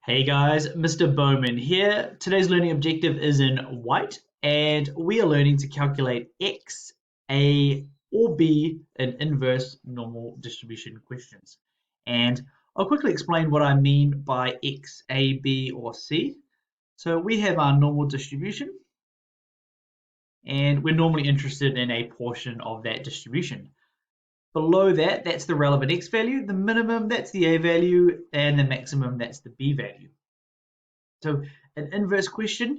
Hey guys, Mr. Bowman here. Today's learning objective is in white, and we are learning to calculate x, a, or b in inverse normal distribution questions. And I'll quickly explain what I mean by x, a, b, or c. So we have our normal distribution, and we're normally interested in a portion of that distribution. Below that, that's the relevant x value, the minimum, that's the a value, and the maximum, that's the b value. So an inverse question,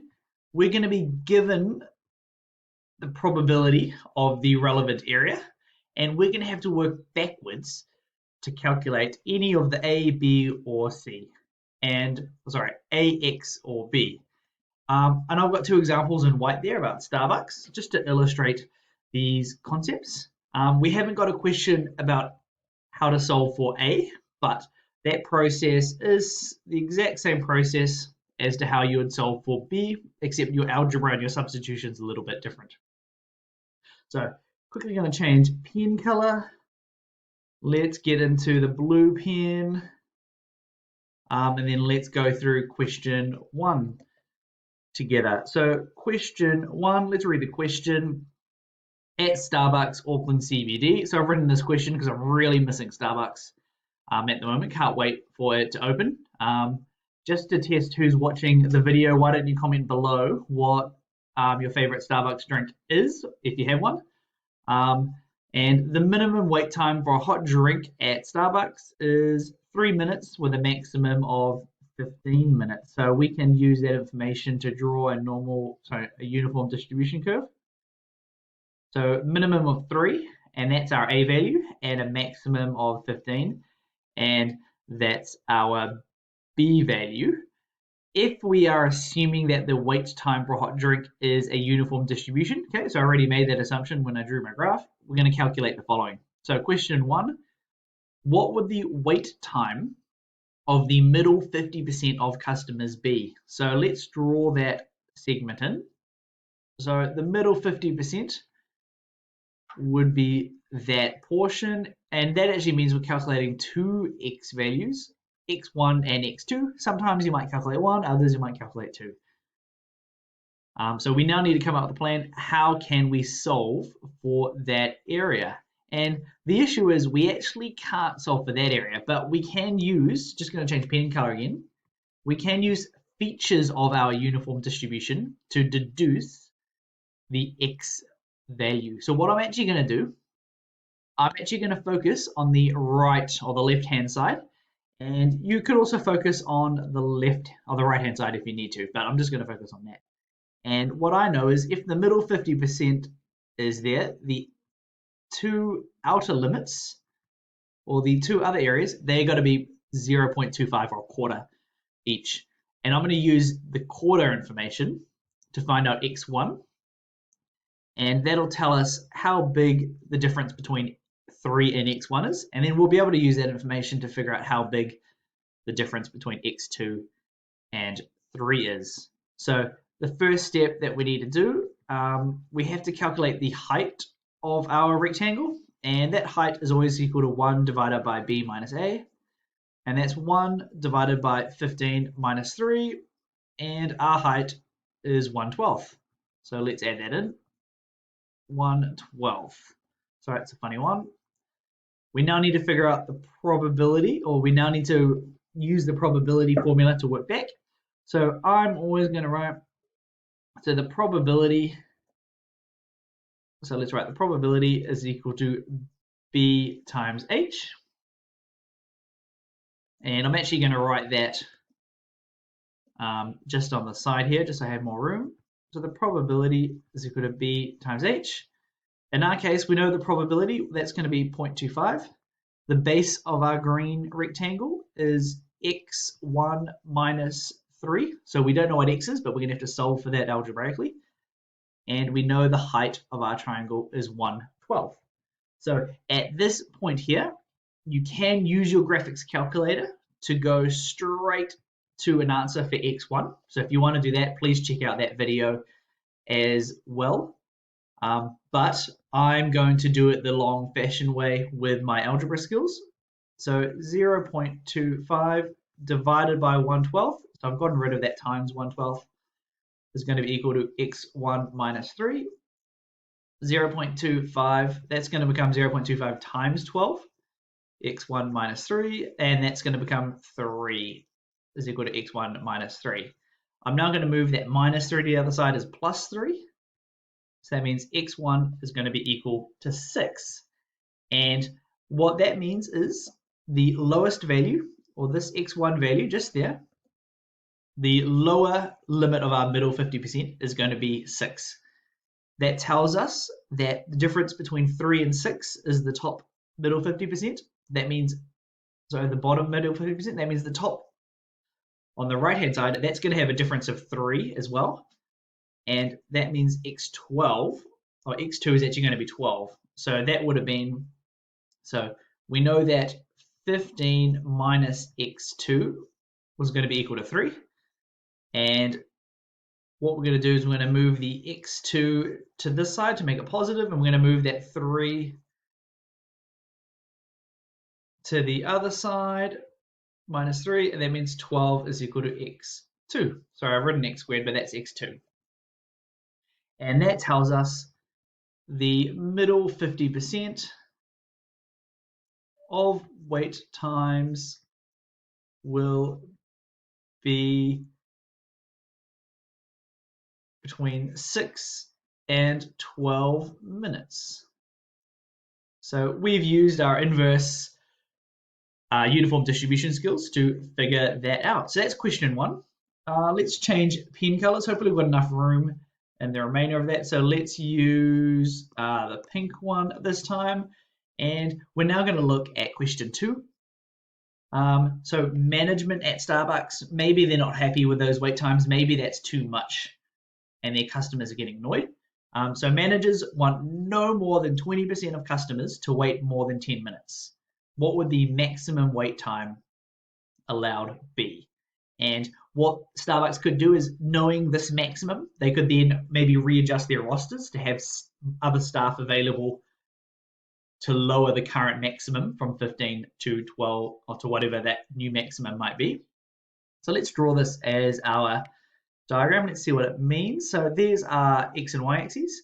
we're going to be given the probability of the relevant area, and we're going to have to work backwards to calculate any of the A, B, or C, and sorry, A, X, or B. And I've got two examples in white there about Starbucks, just to illustrate these concepts. We haven't got a question about how to solve for A, but that process is the exact same process as to how you would solve for B, except your algebra and your substitution is a little bit different. So quickly going to change pen color. Let's get into the blue pen. And then let's go through question one together. So question one, let's read the question. At Starbucks, Auckland CBD. So I've written this question because I'm really missing Starbucks at the moment. Can't wait for it to open. Just to test who's watching the video, why don't you comment below what your favorite Starbucks drink is, if you have one. And the minimum wait time for a hot drink at Starbucks is 3 minutes with a maximum of 15 minutes. So we can use that information to draw a uniform distribution curve. So minimum of 3, and that's our A value, and a maximum of 15, and that's our B value. If we are assuming that the wait time for a hot drink is a uniform distribution, okay, so I already made that assumption when I drew my graph, we're going to calculate the following. So question 1, what would the wait time of the middle 50% of customers be? So let's draw that segment in. So the middle 50% would be that portion, and that actually means we're calculating two x values, x1 and x2. Sometimes you might calculate one, others you might calculate two. So we now need to come up with a plan. How can we solve for that area? And the issue is we actually can't solve for that area, but we can use, just going to change pen color again, we can use features of our uniform distribution to deduce the x value. So what I'm actually going to do, I'm actually going to focus on the right or the left hand side, and you could also focus on the left or the right hand side if you need to, but I'm just going to focus on that. And what I know is if the middle 50% is there, the two outer limits or the two other areas, they're going to be 0.25 or a quarter each. And I'm going to use the quarter information to find out x1, and that'll tell us how big the difference between 3 and x1 is, and then we'll be able to use that information to figure out how big the difference between x2 and 3 is. So the first step that we need to do, we have to calculate the height of our rectangle, and that height is always equal to 1 divided by b minus a, and that's 1 divided by 15 minus 3, and our height is 1/12. So let's add that in. 1/12. Sorry, it's a funny one. We now need to figure out the probability, or we now need to use the probability formula to work back. So I'm always going to write, so the probability, so let's write the probability is equal to B times H. And I'm actually going to write that just on the side here, just so I have more room. So the probability is equal to B times H. In our case, we know the probability, that's going to be 0.25. The base of our green rectangle is x1 minus 3. So we don't know what x is, but we're going to have to solve for that algebraically. And we know the height of our triangle is 1/12. So at this point here, you can use your graphics calculator to go straight to an answer for x1. So if you want to do that, please check out that video as well. But I'm going to do it the long-fashioned way with my algebra skills. So 0.25 divided by 1/12. So I've gotten rid of that times 1/12 is going to be equal to x1 minus 3. 0.25, that's going to become 0.25 times 12, x1 minus 3, and that's going to become 3 is equal to x1 minus 3. I'm now going to move that minus 3 to the other side as plus 3. So that means x1 is going to be equal to 6. And what that means is the lowest value, or this x1 value just there, the lower limit of our middle 50% is going to be 6. That tells us that the difference between 3 and 6 is the top middle 50%. That means, so the bottom middle 50%, that means the top on the right-hand side, that's going to have a difference of 3 as well. And that means x12, or x2 is actually going to be 12. So that would have been, so we know that 15 minus x2 was going to be equal to 3. And what we're going to do is we're going to move the x2 to this side to make it positive, and we're going to move that 3 to the other side, minus 3, and that means 12 is equal to x2. Sorry, I've written x squared, but that's x2. And that tells us the middle 50% of wait times will be between 6 and 12 minutes. So we've used our inverse uniform distribution skills to figure that out. So that's question 1. Let's change pen colors. Hopefully we've got enough room in the remainder of that. So let's use the pink one this time. And we're now going to look at question 2. So management at Starbucks, maybe they're not happy with those wait times. Maybe that's too much and their customers are getting annoyed. So managers want no more than 20% of customers to wait more than 10 minutes. What would the maximum wait time allowed be? And what Starbucks could do is, knowing this maximum, they could then maybe readjust their rosters to have other staff available to lower the current maximum from 15 to 12 or to whatever that new maximum might be. So let's draw this as our diagram. Let's see what it means. So there's our x and y axes,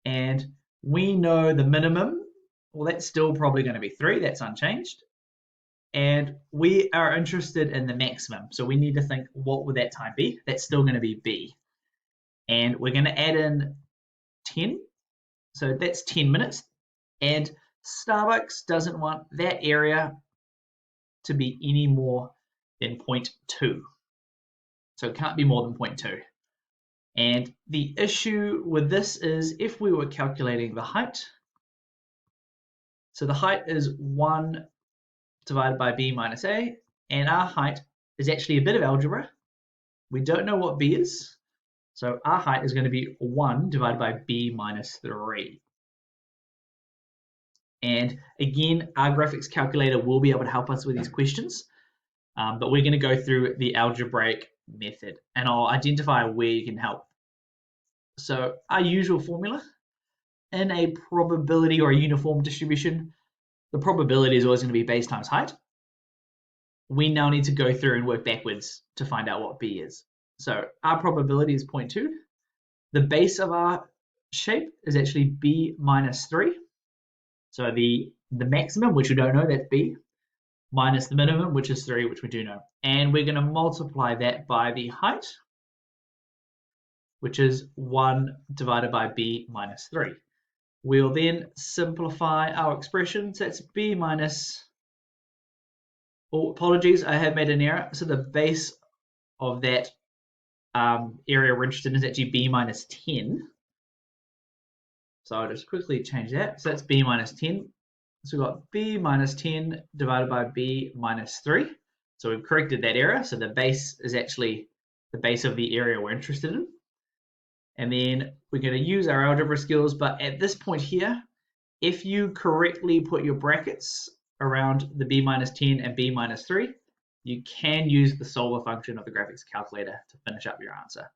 and we know the minimum, well, that's still probably going to be 3, that's unchanged. And we are interested in the maximum. So we need to think, what would that time be? That's still going to be b. And we're going to add in 10. So that's 10 minutes. And Starbucks doesn't want that area to be any more than 0.2. So it can't be more than 0.2. And the issue with this is if we were calculating the height, so the height is 1 divided by b minus a, and our height is actually a bit of algebra. We don't know what b is, so our height is going to be 1 divided by b minus 3. And again, our graphics calculator will be able to help us with these questions, but we're going to go through the algebraic method, and I'll identify where you can help. So our usual formula, in a probability or a uniform distribution, the probability is always going to be base times height. We now need to go through and work backwards to find out what b is. So our probability is 0.2. The base of our shape is actually b minus 3. So the maximum, which we don't know, that's b, minus the minimum, which is 3, which we do know. And we're going to multiply that by the height, which is 1 divided by b minus 3. We'll then simplify our expression. So that's b minus, oh, apologies, I have made an error. So the base of that area we're interested in is actually b minus 10. So I'll just quickly change that. So that's b minus 10. So we've got b minus 10 divided by b minus 3. So we've corrected that error. So the base is actually the base of the area we're interested in. And then we're going to use our algebra skills, but at this point here, if you correctly put your brackets around the b minus 10 and b minus 3, you can use the solver function of the graphics calculator to finish up your answer.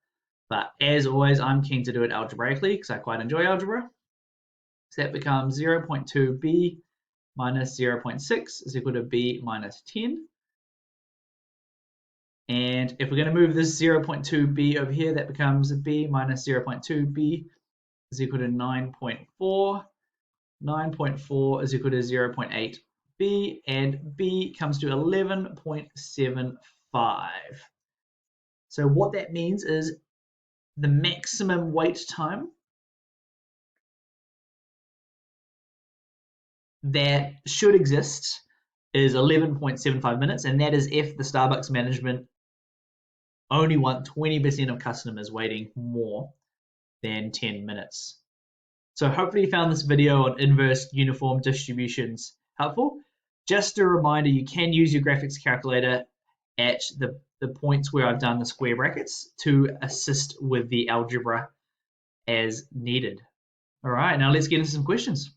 But as always, I'm keen to do it algebraically because I quite enjoy algebra. So that becomes 0.2b minus 0.6 is equal to b minus 10. And if we're going to move this 0.2b over here, that becomes b minus 0.2b is equal to 9.4. 9.4 is equal to 0.8b, and b comes to 11.75. So what that means is the maximum wait time that should exist is 11.75 minutes, and that is if the Starbucks management only want 20% of customers waiting more than 10 minutes. So hopefully you found this video on inverse uniform distributions helpful. Just a reminder, you can use your graphics calculator at the points where I've done the square brackets to assist with the algebra as needed. All right, now let's get into some questions.